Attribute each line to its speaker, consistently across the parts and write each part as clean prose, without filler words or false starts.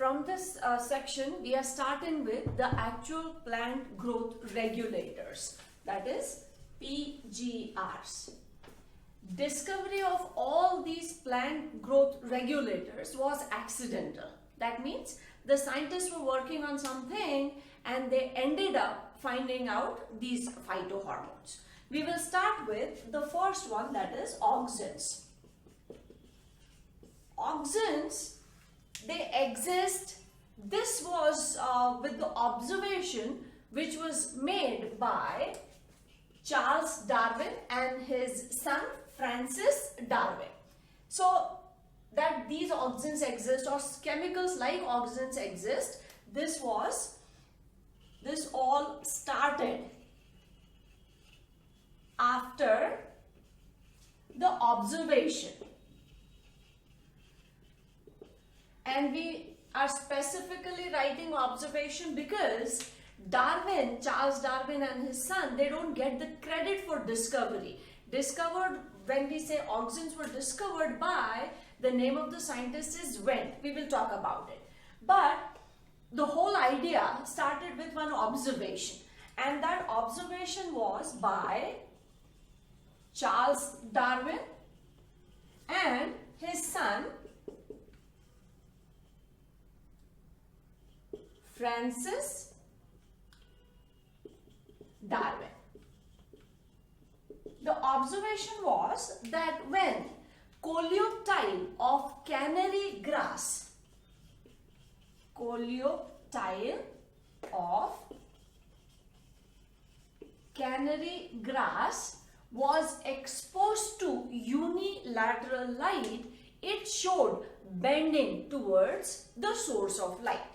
Speaker 1: from this section, we are starting with the actual plant growth regulators, that is PGRs. Discovery of all these plant growth regulators was accidental. That means the scientists were working on something and they ended up finding out these phytohormones. We will start with the first one, that is auxins. Auxins, they exist. This was with the observation which was made by Charles Darwin and his son Francis Darwin. So that these auxins exist, or chemicals like auxins exist, this all started after the observation. And we are specifically writing observation because Charles Darwin and his son, they don't get the credit for discovery. Discovered, when we say auxins were discovered by, the name of the scientist is Wendt. We will talk about it. But the whole idea started with one observation. And that observation was by Charles Darwin and his son Francis Darwin. The observation was that when coleoptile of canary grass, was exposed to unilateral light, it showed bending towards the source of light.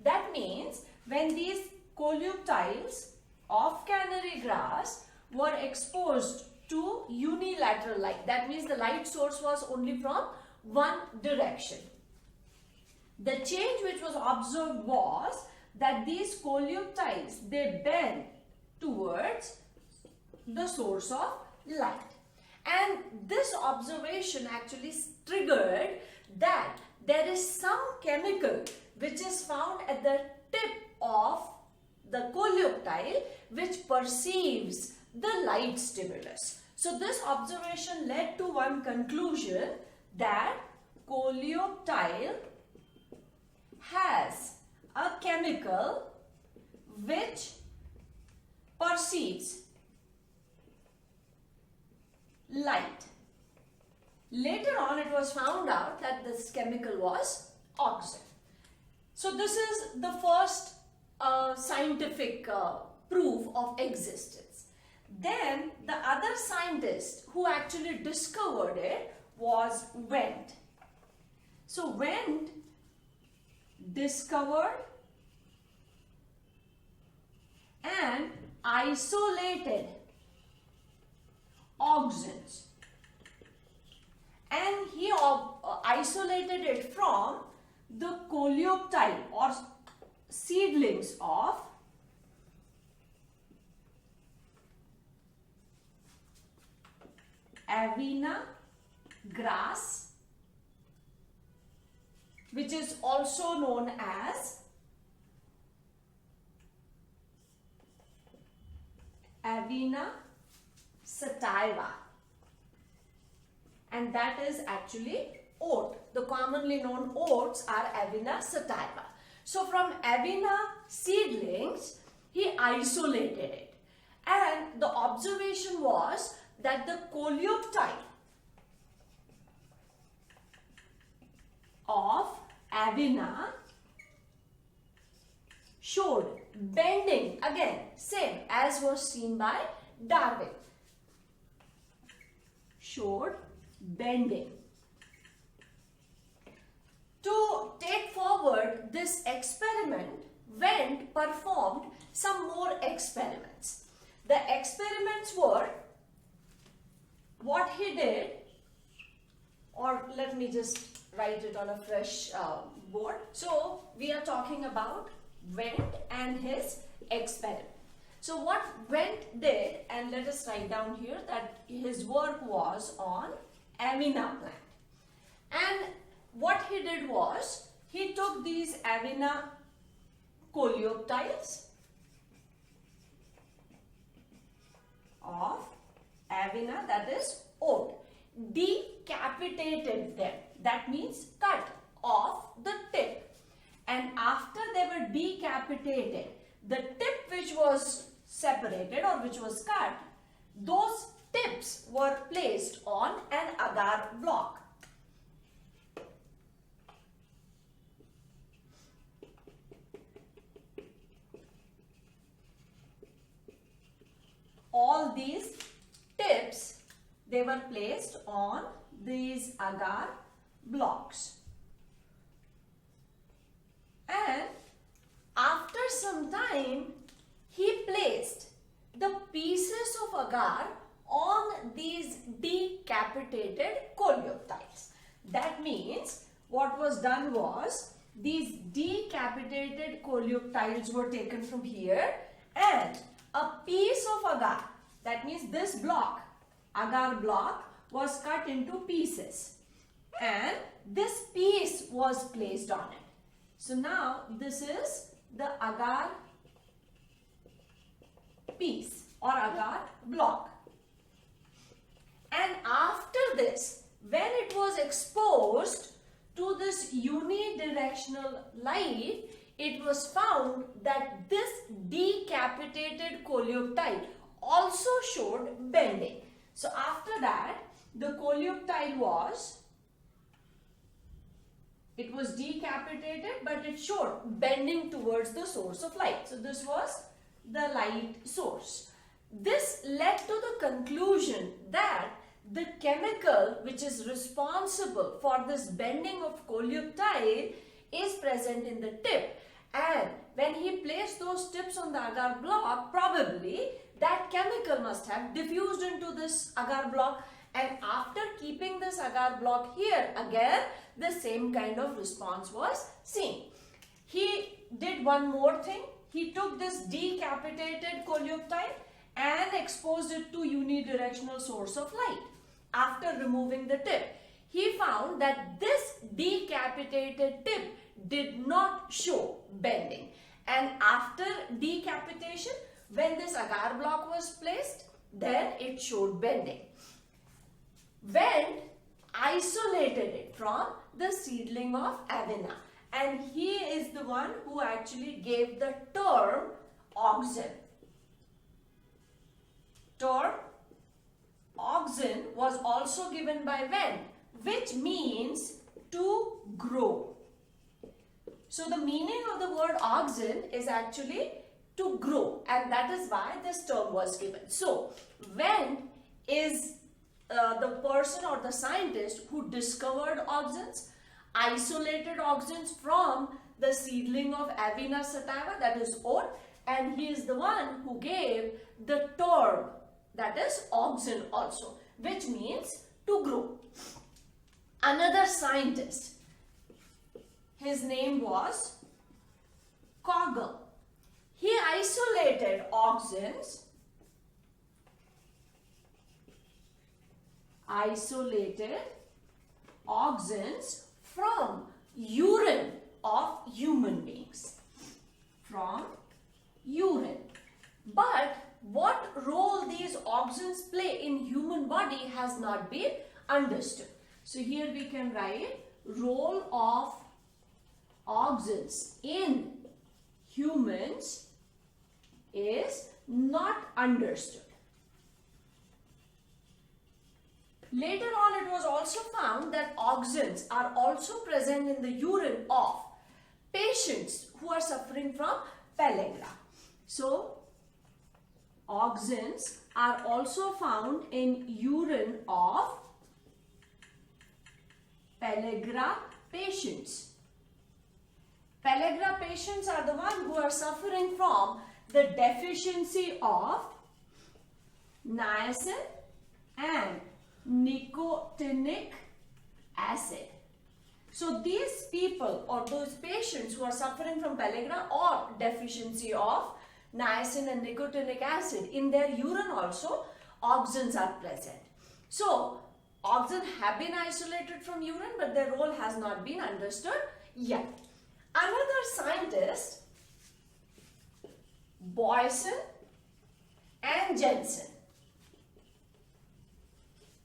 Speaker 1: That means when these coleoptiles of canary grass were exposed to unilateral light, that means the light source was only from one direction. The change which was observed was that these coleoptiles, they bend towards the source of light. And this observation actually triggered that there is some chemical which is found at the tip of the coleoptile which perceives the light stimulus. So this observation led to one conclusion, that coleoptile has a chemical which perceives light. Later on, it was found out that this chemical was auxin. So this is the first scientific proof of existence. Then the other scientist who actually discovered it was Wendt. So Wendt discovered and isolated auxins, and he isolated it from the coleoptile or seedlings of Avena grass, which is also known as Avena sativa, and that is actually oat. The commonly known oats are Avena sativa. So from Avena seedlings, he isolated it, and the observation was that the coleoptile of Avena showed bending, again same as was seen by Darwin, showed bending. To take forward this experiment, Wendt performed some more experiments. The experiments were, what he did, or let me just write it on a fresh board. So we are talking about Wendt and his experiment. So what Wendt did, and let us write down here that his work was on Avena plant. And what he did was, he took these Avena coleoptiles of Avena, that is oat, decapitated them, that means cut off the tip, and after they were decapitated, the tip which was separated or which was cut, those tips were placed on an agar block. All these tips, they were placed on these agar blocks. And after some time, he placed the pieces of agar on these decapitated coleoptiles. That means what was done was, these decapitated coleoptiles were taken from here, and a piece of agar, that means this block, agar block, was cut into pieces, and this piece was placed on it. So now this is the agar piece or agar block. And after this, when it was exposed to this unidirectional light, it was found that this decapitated coleoptile also showed bending. So after that, the coleoptile was decapitated, but it showed bending towards the source of light. So this was the light source. This led to the conclusion that the chemical which is responsible for this bending of coleoptile is present in the tip, and when he placed those tips on the agar block, probably that chemical must have diffused into this agar block, and after keeping this agar block here, again the same kind of response was seen. He did one more thing. He took this decapitated coleoptile and exposed it to unidirectional source of light. After removing the tip, he found that this decapitated tip did not show bending, and after decapitation, when this agar block was placed, then it showed bending. Wendt isolated it from the seedling of Avena, and he is the one who actually gave the term Auxin. Term Auxin was also given by Wendt, which means to grow. So the meaning of the word Auxin is actually to grow, and that is why this term was given. So Wendt is the person or the scientist who discovered Auxins, isolated Auxins from the seedling of Avena sativa, that is oat, and he is the one who gave the term, that is Auxin also, which means to grow. Another scientist, his name was Kogel. He isolated auxins from urine of human beings. From urine. But what role these auxins play in human body has not been understood. So here we can write role of auxins in humans is not understood. Later on, it was also found that auxins are also present in the urine of patients who are suffering from pellagra. So, auxins are also found in urine of pellagra patients. Pellagra patients are the ones who are suffering from the deficiency of niacin and nicotinic acid. So these people or those patients who are suffering from pellagra or deficiency of niacin and nicotinic acid, in their urine also auxins are present. So auxins have been isolated from urine, but their role has not been understood Yeah. Another scientist, Boyson and Jensen,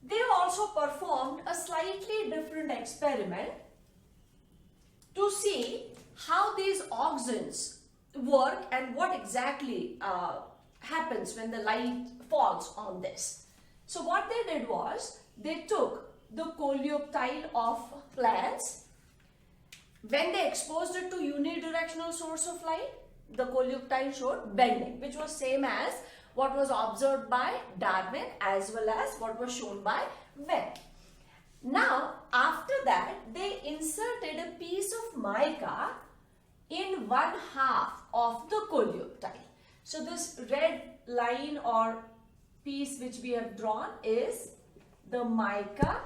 Speaker 1: they also performed a slightly different experiment to see how these auxins work and what exactly happens when the light falls on this. So what they did was, they took the coleoptile of plants. When they exposed it to unidirectional source of light, the coleoptile showed bending, which was same as what was observed by Darwin as well as what was shown by Venn. Now, after that, they inserted a piece of mica in one half of the coleoptile. So this red line or piece which we have drawn is the mica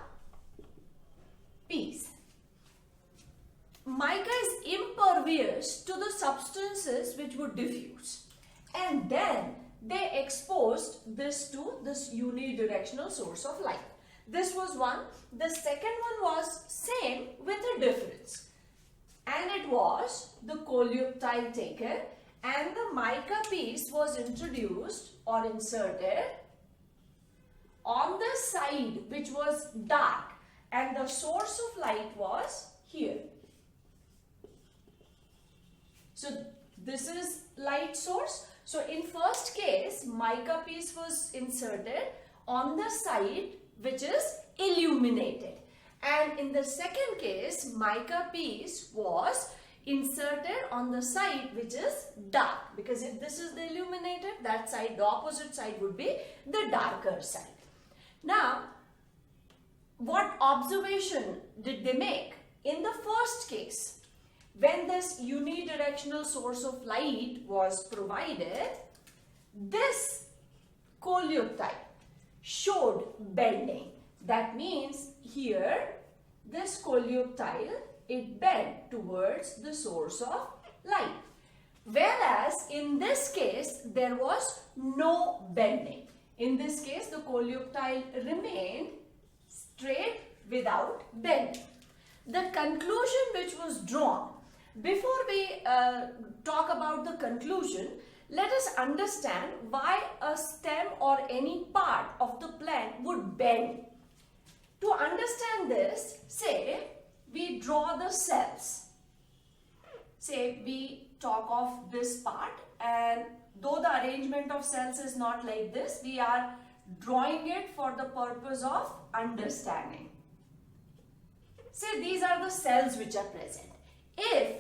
Speaker 1: piece. Mica is impervious to the substances which would diffuse, and then they exposed this to this unidirectional source of light. This was one. The second one was same with a difference, and it was the coleoptile taken and the mica piece was introduced or inserted on the side which was dark, and the source of light was here. So this is light source. So in first case, mica piece was inserted on the side which is illuminated, and in the second case, mica piece was inserted on the side which is dark, because if this is the illuminated, that side, the opposite side would be the darker side. Now, what observation did they make? In the first case, when this unidirectional source of light was provided, this coleoptile showed bending. That means here, this coleoptile, it bent towards the source of light. Whereas in this case, there was no bending. In this case, the coleoptile remained straight without bending. The conclusion which was drawn, before we talk about the conclusion, let us understand why a stem or any part of the plant would bend. To understand this, say we draw the cells. Say we talk of this part, and though the arrangement of cells is not like this, we are drawing it for the purpose of understanding. Say these are the cells which are present. If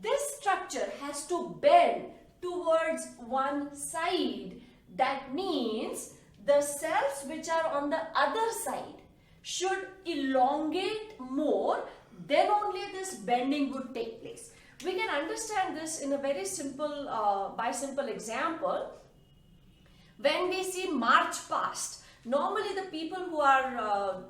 Speaker 1: this structure has to bend towards one side, that means the cells which are on the other side should elongate more, then only this bending would take place. We can understand this in a very simple, by simple example. When we see march past, normally the people who are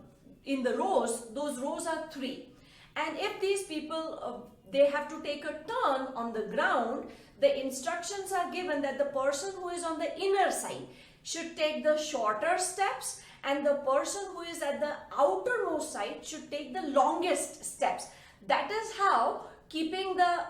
Speaker 1: in the rows, those rows are 3. And if these people, they have to take a turn on the ground, the instructions are given that the person who is on the inner side should take the shorter steps, and the person who is at the outermost side should take the longest steps. That is how, keeping the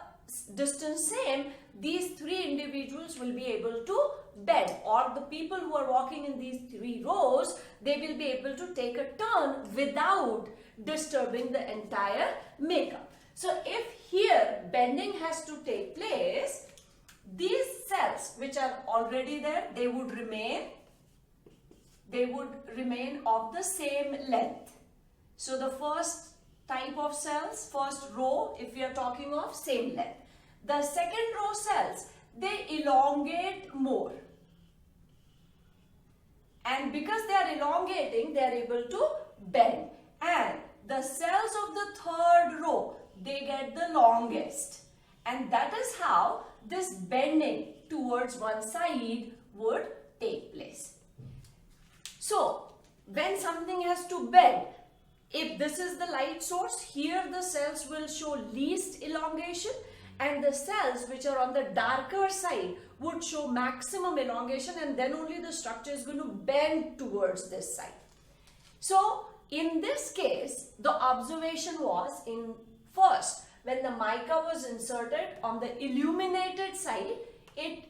Speaker 1: distance same, these 3 individuals will be able to bend, or the people who are walking in these 3 rows, they will be able to take a turn without disturbing the entire makeup. So if here bending has to take place, these cells which are already there, they would remain of the same length. So the first type of cells, first row, if we are talking of, same length. The second row cells, they elongate more. And because they are elongating, they are able to bend. And the cells of the third row, they get the longest. And that is how this bending towards one side would take place. So, when something has to bend, if this is the light source, here the cells will show least elongation, and the cells which are on the darker side would show maximum elongation, and then only the structure is going to bend towards this side. So, in this case, the observation was, in first, when the mica was inserted on the illuminated side,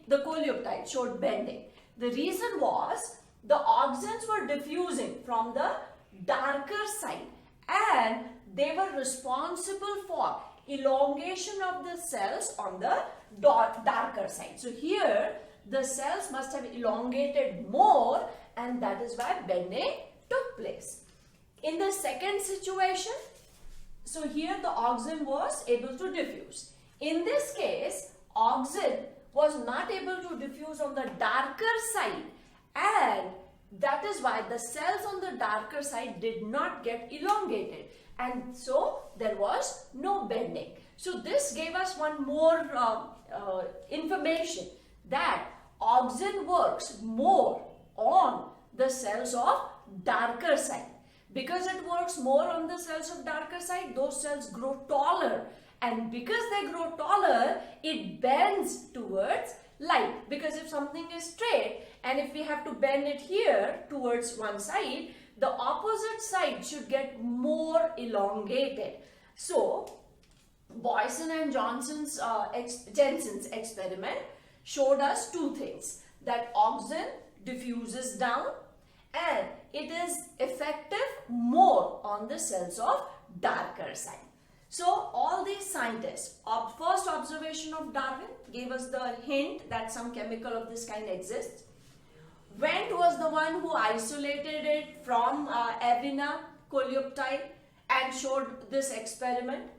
Speaker 1: the coleoptile showed bending. The reason was the auxins were diffusing from the darker side and they were responsible for elongation of the cells on the darker side. So here the cells must have elongated more, and that is why bending took place. In the second situation, so here the auxin was able to diffuse. In this case, auxin was not able to diffuse on the darker side, and that is why the cells on the darker side did not get elongated, and so there was no bending. So this gave us one more information that auxin works more on the cells of darker side. Because it works more on the cells of darker side, those cells grow taller, and because they grow taller, it bends towards light. Because if something is straight and if we have to bend it here towards one side, the opposite side should get more elongated. So Boyson and Jensen's experiment showed us two things, that auxin diffuses down and it is effective more on the cells of darker side. So all these scientists, first observation of Darwin gave us the hint that some chemical of this kind exists. Wendt was the one who isolated it from Avena coleoptile and showed this experiment.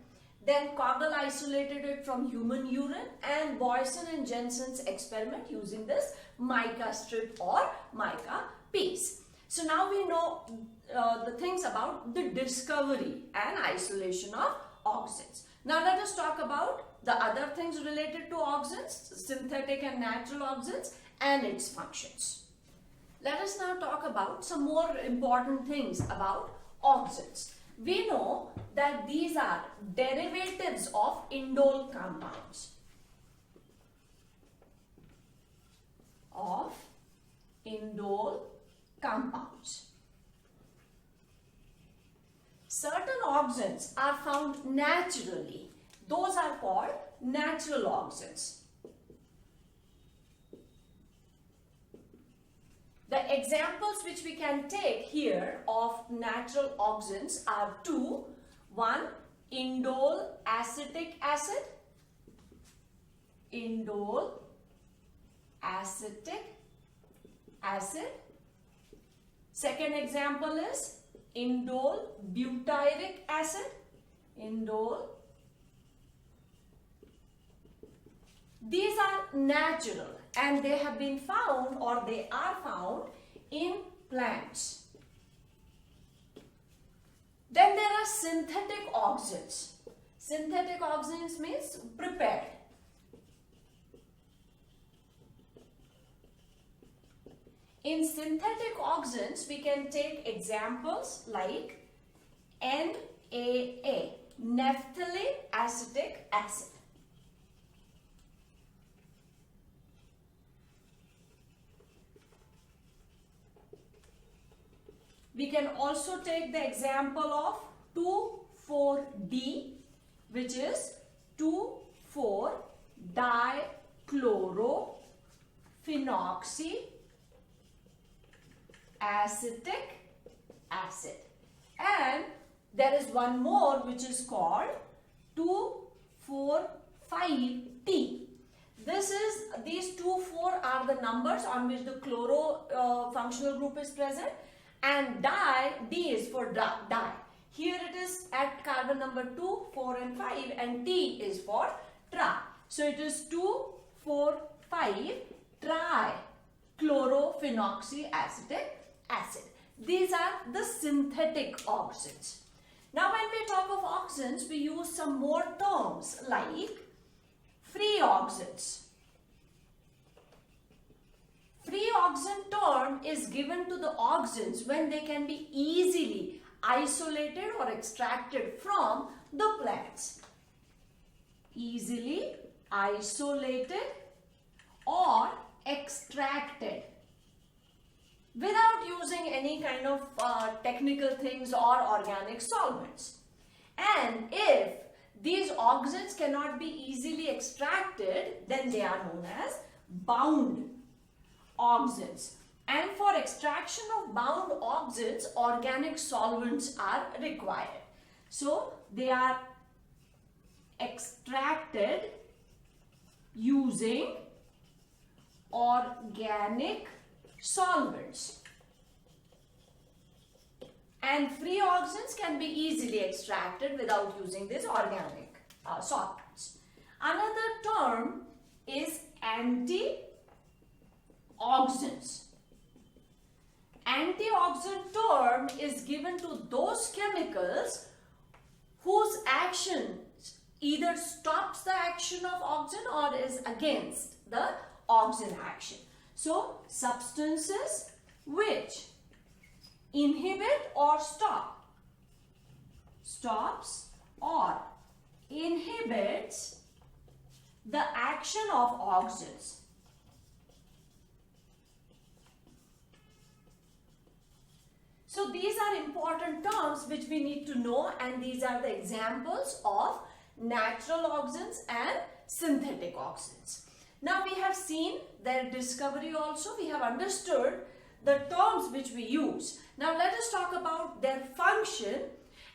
Speaker 1: Then Kogel isolated it from human urine, and Boyson and Jensen's experiment using this mica strip or mica piece. So now we know the things about the discovery and isolation of auxins. Now let us talk about the other things related to auxins, synthetic and natural auxins, and its functions. Let us now talk about some more important things about auxins. We know that these are derivatives of indole compounds. Certain auxins are found naturally. Those are called natural auxins. The examples which we can take here of natural auxins are two. One, indole acetic acid. Indole acetic acid. Second example is indole butyric acid. Indole. These are natural and they have been found, or they are found, in plants. Then there are synthetic auxins. Synthetic auxins means prepared. In synthetic auxins, we can take examples like NAA, naphthalene acetic acid. We can also take the example of 2,4-D, which is 2,4-dichlorophenoxyacetic acid. And there is one more which is called 2,4,5-T. These 2,4 are the numbers on which the chloro functional group is present. And D is for di. Here it is at carbon number 2, 4 and 5, and T is for tri. So it is 2,4,5-trichlorophenoxyacetic acid. These are the synthetic auxins. Now when we talk of auxins, we use some more terms like free auxins. Free auxin term is given to the auxins when they can be easily isolated or extracted from the plants. Easily isolated or extracted without using any kind of technical things or organic solvents. And if these auxins cannot be easily extracted, then they are known as bound auxins. And for extraction of bound auxins, organic solvents are required. So they are extracted using organic solvents. And free auxins can be easily extracted without using these organic solvents. Another term is antioxidants. Antioxidant term is given to those chemicals whose action either stops the action of auxin or is against the auxin action. So, substances which inhibit or stops or inhibits the action of auxins. So these are important terms which we need to know, and these are the examples of natural auxins and synthetic auxins. Now we have seen their discovery also, we have understood the terms which we use. Now let us talk about their function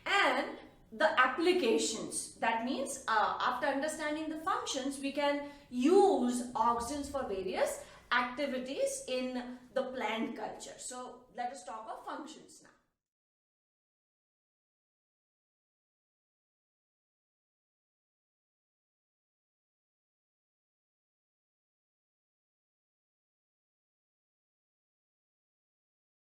Speaker 1: and the applications. That means after understanding the functions, we can use auxins for various activities in the plant culture. So let us talk of functions now.